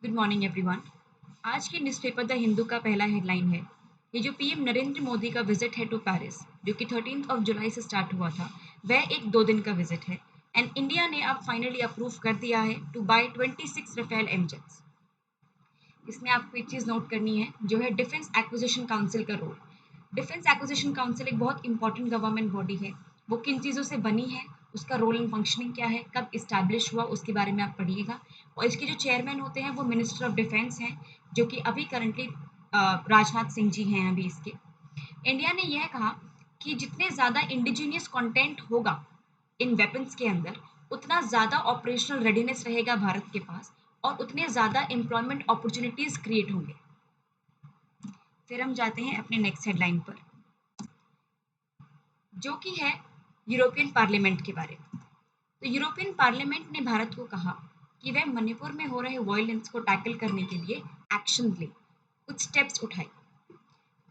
Good morning everyone. आज के newspaper the Hindu का पहला हेडलाइन है, ये जो पीएम नरेंद्र मोदी का विजिट है टू पेरिस, जो कि 13 जुलाई से स्टार्ट हुआ था, वह एक 2 दिन का विजिट है। एंड इंडिया ने अब फाइनली अप्रूव कर दिया है टू बाय 26 रफेल एमजेट्स। इसमें आपको एक चीज़ नोट करनी है, जो है डिफेंस एक्विजिशन काउंसिल का रोल। डिफेंस एक्विजिशन काउंसिल एक बहुत इंपॉर्टेंट गवर्नमेंट बॉडी है। वो किन चीज़ों से बनी है, उसका रोल एंड फंक्शनिंग क्या है, कब इस्टेब्लिश हुआ, उसके बारे में आप पढ़िएगा। और इसके जो चेयरमैन होते हैं वो मिनिस्टर ऑफ डिफेंस हैं, जो कि अभी करंटली राजनाथ सिंह जी हैं अभी इसके। इंडिया ने यह कहा कि जितने ज़्यादा इंडिजीनियस कंटेंट होगा इन वेपन्स के अंदर, उतना ज़्यादा ऑपरेशनल रेडीनेस रहेगा भारत के पास और उतने ज़्यादा एम्प्लॉयमेंट अपॉर्चुनिटीज़ क्रिएट होंगे। फिर हम जाते हैं अपने नेक्स्ट हेडलाइन पर, जो कि है यूरोपियन पार्लियामेंट के बारे में। तो यूरोपियन पार्लियामेंट ने भारत को कहा कि वह मणिपुर में हो रहे वायलेंस को टैकल करने के लिए एक्शन ले, कुछ स्टेप्स उठाए।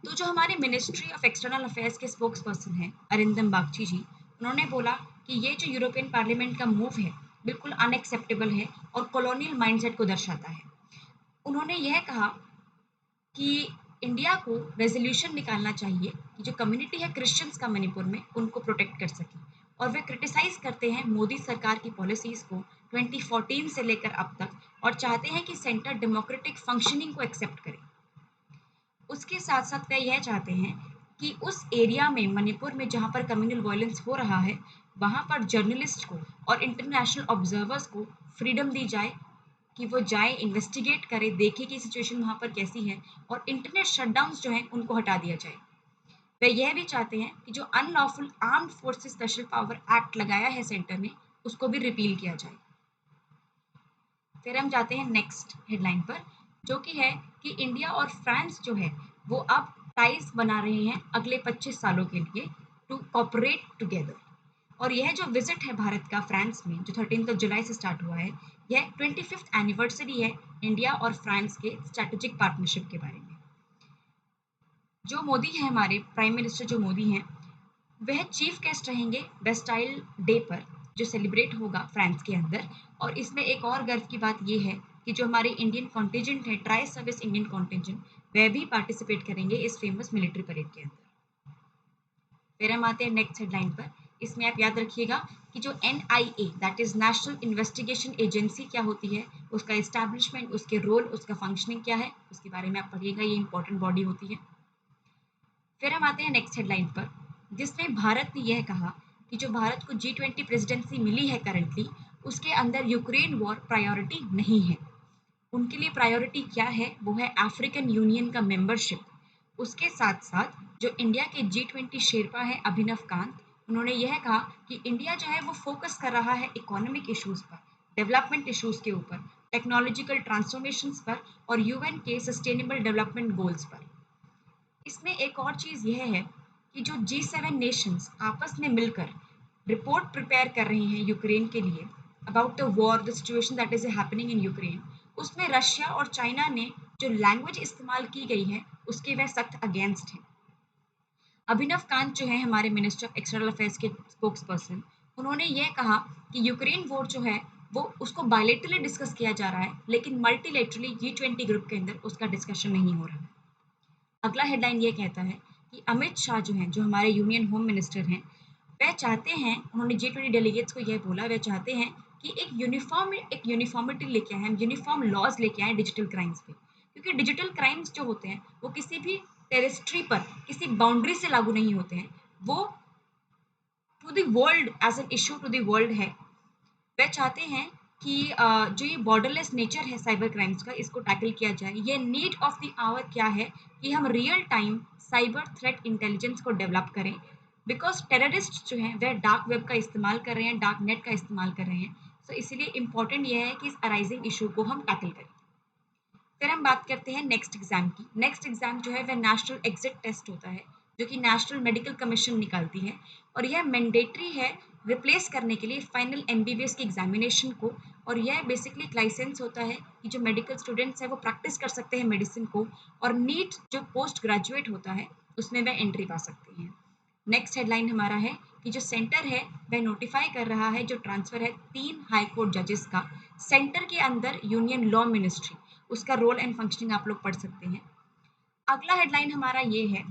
तो जो हमारे मिनिस्ट्री ऑफ एक्सटर्नल अफेयर्स के स्पोक्स पर्सन हैं अरिंदम बागची जी, उन्होंने बोला कि ये जो यूरोपियन पार्लियामेंट का मूव है बिल्कुल अनएक्सेप्टेबल है और कॉलोनियल माइंडसेट को दर्शाता है। उन्होंने यह कहा कि इंडिया को रेजोल्यूशन निकालना चाहिए कि जो कम्युनिटी है क्रिश्चियंस का मणिपुर में, उनको प्रोटेक्ट कर सके। और वे क्रिटिसाइज करते हैं मोदी सरकार की पॉलिसीज को 2014 से लेकर अब तक, और चाहते हैं कि सेंटर डेमोक्रेटिक फंक्शनिंग को एक्सेप्ट करे। उसके साथ साथ वे यह चाहते हैं कि उस एरिया में मणिपुर में जहाँ पर कम्युनल वायलेंस हो रहा है, वहाँ पर जर्नलिस्ट को और इंटरनेशनल ऑब्जर्वर्स को फ्रीडम दी जाए कि वो जाए, इन्वेस्टिगेट करे, देखे कि सिचुएशन वहाँ पर कैसी है, और इंटरनेट शटडाउन्स जो हैं उनको हटा दिया जाए। वे यह भी चाहते हैं कि जो unlawful armed forces special power act लगाया है सेंटर ने, उसको भी रिपील किया जाए। फिर हम जाते हैं नेक्स्ट हेडलाइन पर, जो कि है कि इंडिया और फ्रांस जो है वो अब टाइज बना रहे हैं अगले 25 सालों के लिए टू कॉपरेट टुगेदर। और यह जो विजिट है भारत का फ्रांस में, जो 13 जुलाई से स्टार्ट हुआ है, यह 25th एनिवर्सरी है इंडिया और फ्रांस के स्ट्रेटेजिक पार्टनरशिप के बारे में। जो मोदी हैं, हमारे प्राइम मिनिस्टर जो मोदी हैं, वह चीफ गेस्ट रहेंगे वेस्टाइल डे पर, जो सेलिब्रेट होगा फ्रांस के अंदर। और इसमें एक और गर्व की बात ये है कि जो हमारे इंडियन कॉन्टिजेंट है, ट्राई सर्विस इंडियन कॉन्टिजेंट, वह भी पार्टिसिपेट करेंगे इस फेमस मिलिट्री परेड के अंदर। फिर हम आते हैं नेक्स्ट हेडलाइन पर। इसमें आप याद रखिएगा कि जो NIA, that is national investigation agency, क्या होती है, उसका इस्टेब्लिशमेंट, उसके रोल, उसका फंक्शनिंग क्या है, उसके बारे में आप पढ़िएगा। ये इंपॉर्टेंट बॉडी होती है। फिर हम आते हैं नेक्स्ट हेडलाइन पर, जिसमें भारत ने यह कहा कि जो भारत को G20 प्रेसिडेंसी मिली है करंटली, उसके अंदर यूक्रेन वॉर प्रायोरिटी नहीं है। उनके लिए प्रायोरिटी क्या है, वो है अफ्रीकन यूनियन का मेंबरशिप। उसके साथ साथ जो इंडिया के G20 शेरपा है अभिनव कांत, उन्होंने यह कहा कि इंडिया जो है वो फोकस कर रहा है इकोनॉमिक इश्यूज पर, डेवलपमेंट इश्यूज के ऊपर, टेक्नोलॉजिकल ट्रांसफॉर्मेशंस पर और यूएन के सस्टेनेबल डेवलपमेंट गोल्स पर। इसमें एक और चीज़ यह है कि जो G7 नेशंस आपस में मिलकर रिपोर्ट प्रिपेयर कर रहे हैं यूक्रेन के लिए about the war, the situation that is happening in Ukraine, उसमें रशिया और चाइना ने जो लैंग्वेज इस्तेमाल की गई है उसके वह सख्त अगेंस्ट हैं। अभिनव कांत जो है हमारे मिनिस्टर ऑफ एक्सटर्नल अफेयर्स के स्पोक्स पर्सन, उन्होंने ये कहा कि यूक्रेन वॉर जो है वो उसको बायलेटरली डिस्कस किया जा रहा है, लेकिन मल्टीलेटरली G20 ग्रुप के अंदर उसका डिस्कशन नहीं हो रहा है। अगला हेडलाइन ये कहता है कि अमित शाह जो हैं, जो हमारे यूनियन होम मिनिस्टर हैं, वह चाहते हैं, उन्होंने G20 डेलीगेट्स को यह बोला, वह चाहते हैं कि एक यूनिफॉर्मिटी लेके आए, हम यूनिफॉर्म लॉज लेके आए डिजिटल क्राइम्स पे। क्योंकि डिजिटल क्राइम्स जो होते हैं वो किसी भी टेरिस्ट्री पर, किसी बाउंड्री से लागू नहीं होते हैं, वो to the world as an issue to the world है। वह चाहते हैं कि जो ये बॉर्डरलेस नेचर है साइबर क्राइम्स का, इसको टैकल किया जाए। ये नीड ऑफ द आवर क्या है कि हम real time cyber threat intelligence को डेवलप करें, बिकॉज टेररिस्ट जो हैं वह डार्क वेब का इस्तेमाल कर रहे हैं, डार्क नेट का इस्तेमाल कर रहे हैं। तो इसीलिए इम्पॉर्टेंट यह है कि इस अराइजिंग इशू को हम टैकल करें। फिर हम बात करते हैं नेक्स्ट एग्जाम की। नेक्स्ट एग्जाम जो है वह नेशनल एग्जिट टेस्ट होता है, जो कि नेशनल मेडिकल कमीशन निकालती है, और यह मैंडेटरी है रिप्लेस करने के लिए फाइनल MBBS की एग्जामिनेशन को। और यह बेसिकली एक लाइसेंस होता है कि जो मेडिकल स्टूडेंट्स हैं वो प्रैक्टिस कर सकते हैं मेडिसिन को, और नीट जो पोस्ट ग्रेजुएट होता है उसमें वह एंट्री पा सकते हैं। नेक्स्ट हेडलाइन हमारा है कि जो सेंटर है वह नोटिफाई कर रहा है जो ट्रांसफर है 3 हाई कोर्ट जजेस का सेंटर के अंदर यूनियन लॉ मिनिस्ट्री, उसका रोल एंड फंक्शनिंग आप लोग पढ़ सकते हैं। अगला हेडलाइन हमारा ये है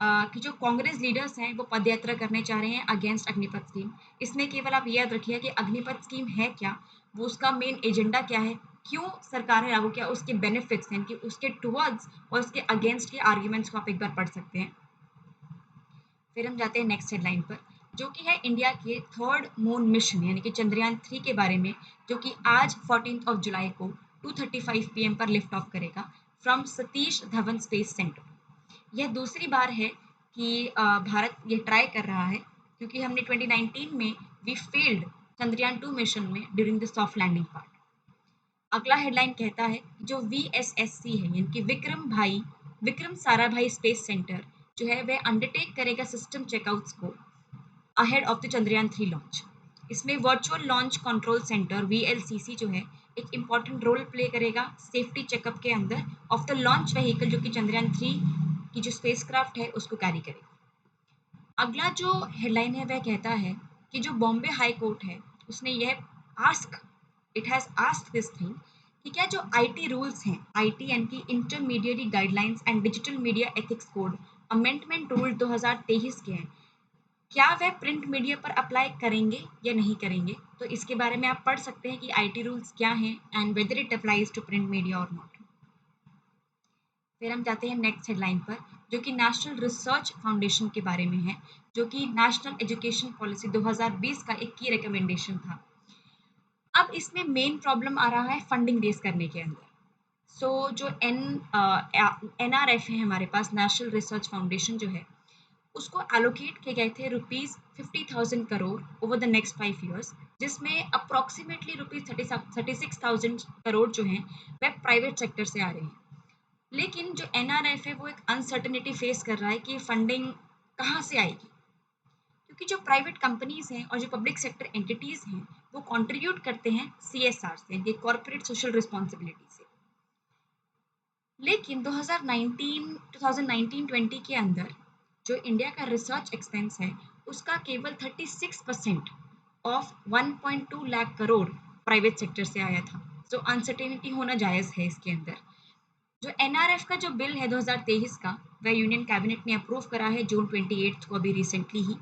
कि जो कांग्रेस लीडर्स हैं वो पदयात्रा करने जा रहे हैं अगेंस्ट अग्निपथ स्कीम। इसमें केवल आप ये याद रखिए कि अग्निपथ स्कीम है क्या, वो उसका मेन एजेंडा क्या है, क्यों सरकार ने लागू किया, उसके बेनिफिट्स हैं कि उसके टुवर्ड्स और उसके अगेंस्ट के आर्ग्यूमेंट्स को आप एक बार पढ़ सकते हैं। फिर हम जाते हैं नेक्स्ट हेडलाइन पर, जो कि है इंडिया के थर्ड मून मिशन यानी कि चंद्रयान 3 के बारे में, जो कि आज 14 जुलाई को 2:35 PM पर लिफ्ट ऑफ करेगा from Satish Dhawan space centre. यह दूसरी बार है कि भारत ये ट्राई कर रहा है, क्योंकि हमने 2019 में वी फेल्ड चंद्रयान 2 मिशन में during the soft landing part. अगला हेडलाइन कहता है जो VSSC है यानी कि विक्रम साराभाई स्पेस सेंटर जो है वह अंडरटेक करेगा सिस्टम चेकआउट्स को ahead of the Chandrayaan 3 launch. इसमें virtual launch control centre VLCC जो है एक इम्पॉर्टेंट रोल प्ले करेगा सेफ्टी चेकअप के अंदर ऑफ द लॉन्च व्हीकल जो कि चंद्रयान 3 की जो स्पेसक्राफ्ट है उसको कैरी करेगा। अगला जो हेडलाइन है वह कहता है कि जो बॉम्बे हाई कोर्ट है उसने यह ask it has asked this thing कि क्या जो आईटी रूल्स हैं, आईटी यानी कि intermediate guidelines and digital media ethics code amendment rule 2023 के हैं, क्या वह प्रिंट मीडिया पर अप्लाई करेंगे या नहीं करेंगे। तो इसके बारे में आप पढ़ सकते हैं कि आईटी रूल्स क्या हैं and whether it applies to print media और नॉट। फिर हम जाते हैं नेक्स्ट हेडलाइन पर, जो कि नेशनल रिसर्च फाउंडेशन के बारे में है, जो कि नेशनल एजुकेशन पॉलिसी 2020 का एक की रिकमेंडेशन था। अब इसमें मेन प्रॉब्लम आ रहा है फंडिंग रेज करने के अंदर। जो NRF है हमारे पास, नेशनल रिसर्च फाउंडेशन जो है, उसको एलोकेट किए गए थे ₹50,000 crore over the next 5 years, जिसमें अप्रॉक्सीमेटली ₹36,000 करोड़ जो हैं वह प्राइवेट सेक्टर से आ रहे हैं। लेकिन जो NRF है वो एक अनसर्टेनिटी फेस कर रहा है कि फंडिंग कहाँ से आएगी, क्योंकि जो प्राइवेट कंपनीज हैं और जो पब्लिक सेक्टर एंटिटीज हैं वो कंट्रीब्यूट करते हैं CSR से, कॉर्पोरेट सोशल रिस्पॉन्सिबिलिटी से। लेकिन 2019-20 के अंदर जो इंडिया का रिसर्च एक्सपेंस है उसका केवल 36% of 1.2 lakh crore private sector से आया था। अनसर्टेनिटी होना जायज़ है इसके अंदर। जो NRF का जो बिल है 2023 का, वह यूनियन कैबिनेट ने अप्रूव करा है जून 28 को, अभी रिसेंटली ही।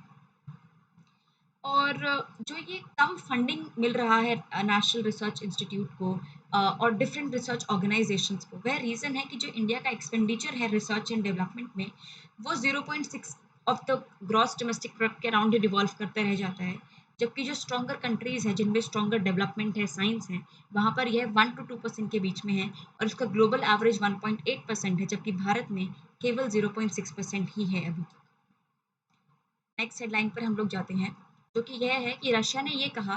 और जो ये कम फंडिंग मिल रहा है नेशनल रिसर्च इंस्टीट्यूट को और डिफरेंट रिसर्च ऑर्गेनाइजेशंस को, वह रीज़न है कि जो इंडिया का एक्सपेंडिचर है रिसर्च एंड डेवलपमेंट में वो 0.6 of the gross domestic product के अराउंड ही डिवॉल्व करता रह जाता है। जबकि जो स्ट्रॉन्गर कंट्रीज़ हैं जिनमें स्ट्रॉन्गर डेवलपमेंट है, साइंस है, वहाँ पर यह 1 to 2% के बीच में है और इसका ग्लोबल एवरेज 1.8% है, जबकि भारत में केवल 0.6% ही है अभी तक। नेक्स्ट हेडलाइन पर हम लोग जाते हैं, जो कि यह है कि रशिया ने ये कहा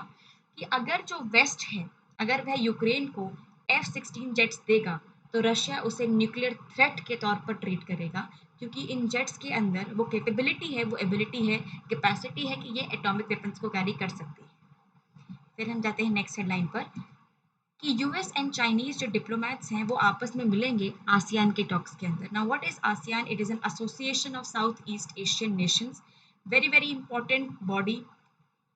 कि अगर जो वेस्ट है, अगर वह यूक्रेन को F-16 जेट्स देगा तो रशिया उसे न्यूक्लियर थ्रेट के तौर पर ट्रीट करेगा, क्योंकि इन जेट्स के अंदर वो कैपेबिलिटी है, वो एबिलिटी है, कैपेसिटी है कि ये एटॉमिक वेपन्स को कैरी कर सकती है। फिर हम जाते हैं नेक्स्ट हेडलाइन पर कि यूएस एंड चाइनीज जो डिप्लोमैट्स हैं वो आपस में मिलेंगे आसियान के टॉक्स के अंदर। Now what is ASEAN? It is an association of south east Asian Nations, very very important body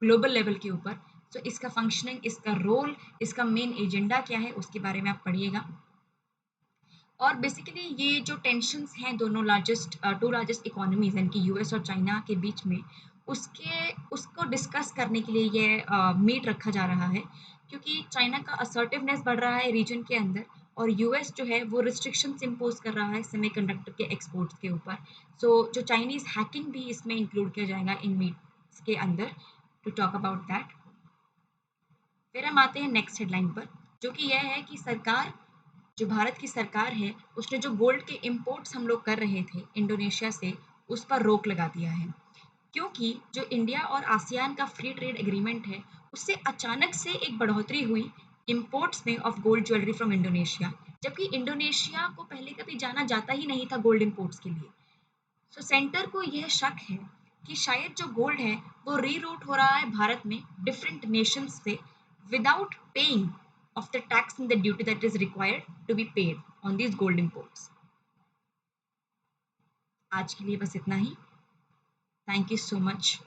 global level के ऊपर। इसका फंक्शनिंग, इसका रोल, इसका मेन एजेंडा क्या है उसके बारे में आप पढ़िएगा। और बेसिकली ये जो टेंशन्स हैं दोनों टू लार्जेस्ट इकोनॉमीज यानी कि यूएस और चाइना के बीच में, उसको डिस्कस करने के लिए ये मीट रखा जा रहा है, क्योंकि चाइना का असर्टिवनेस बढ़ रहा है रीजन के अंदर और यूएस जो है वो रिस्ट्रिक्शंस इम्पोज कर रहा है सेमीकंडक्टर के एक्सपोर्ट्स के ऊपर। जो चाइनीज हैकिंग भी इसमें इंक्लूड किया जाएगा इन मीट्स के अंदर, टू टॉक अबाउट दैट। फिर हम आते हैं नेक्स्ट हेडलाइन पर, जो कि यह है कि जो भारत की सरकार है उसने जो गोल्ड के इंपोर्ट्स हम लोग कर रहे थे इंडोनेशिया से, उस पर रोक लगा दिया है, क्योंकि जो इंडिया और आसियान का फ्री ट्रेड एग्रीमेंट है उससे अचानक से एक बढ़ोतरी हुई इंपोर्ट्स में of gold jewellery from Indonesia, जबकि इंडोनेशिया को पहले कभी जाना जाता ही नहीं था गोल्ड इंपोर्ट्स के लिए। सेंटर को यह शक है कि शायद जो गोल्ड है वो रीरूट हो रहा है भारत में डिफरेंट नेशंस से without paying of the tax and the duty that is required to be paid on these gold imports. आज के लिए बस इतना ही। Thank you so much.